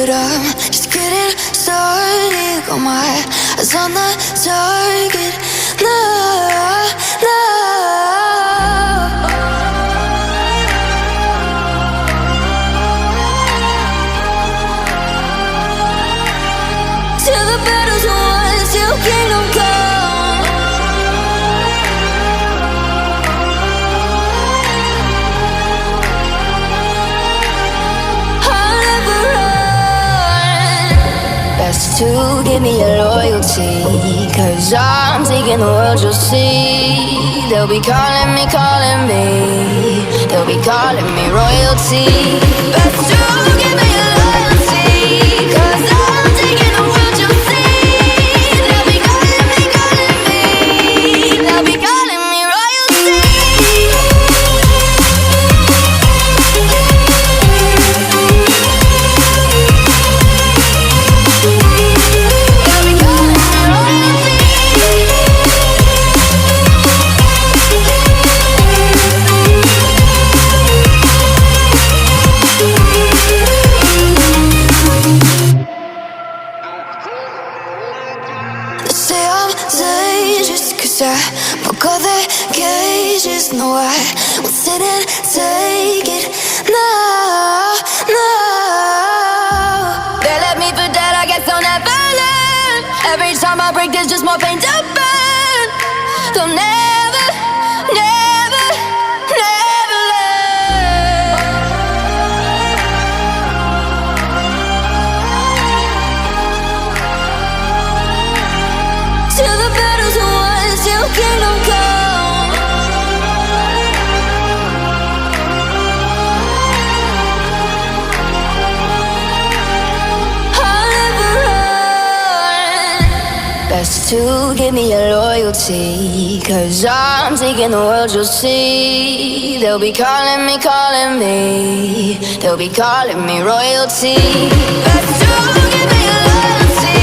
but I'm just getting started. Got my eyes on the target. No, no. Till the battle's won, till kingdom come. I'll never run. Best to give me your loyalty, 'cause I'm taking the world, you'll see. They'll be calling me, they'll be calling me royalty. Best to give me your loyalty, 'cause I'm taking the world, you'll see. They'll be calling me, they'll be calling me royalty. They'll be calling me royalty. They say I'm dangerous 'cause I broke all their cages. No, I won't sit and take it. No, no. They left me for dead, I guess I'll never learn. Every time I break, there's just more pain to burn. They'll never, never, never learn. Till the battle's won, till kingdom come. I'll never run. Best to give me your loyalty, 'cause I'm taking the world, you'll see. They'll be calling me, they'll be calling me royalty. Best to give me your loyalty,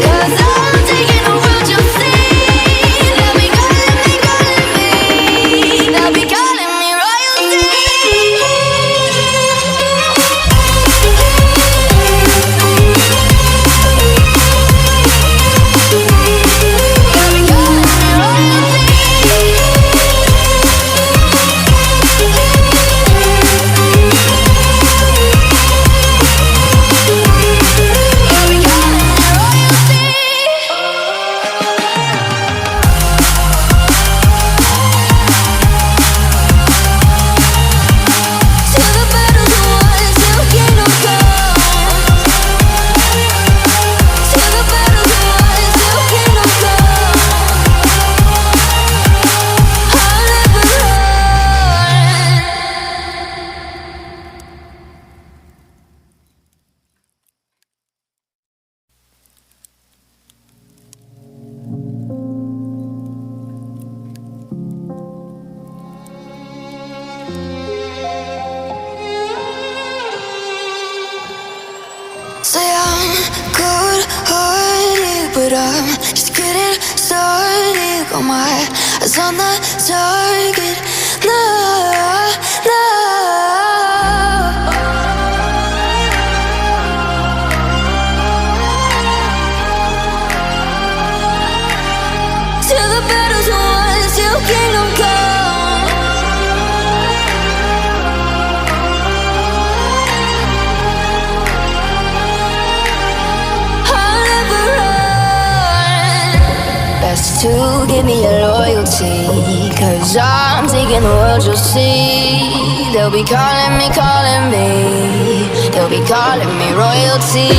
'cause I'm taking the world, you'll see. They'll be calling me, they'll be calling me royalty. They'll be calling me royalty. They'll be calling me royalty. Till the battle's won, till kingdom come. Till the battle's won, till kingdom come. I'll never run. Say I'm good-hearted, but I'm just getting started. Got my eyes on the target. No, no. Till the battle's won, till kingdom come. I'll never run. Best to give me your loyalty, 'cause I'm taking the world, you'll see. They'll be calling me, they'll be calling me royalty.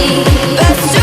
Best to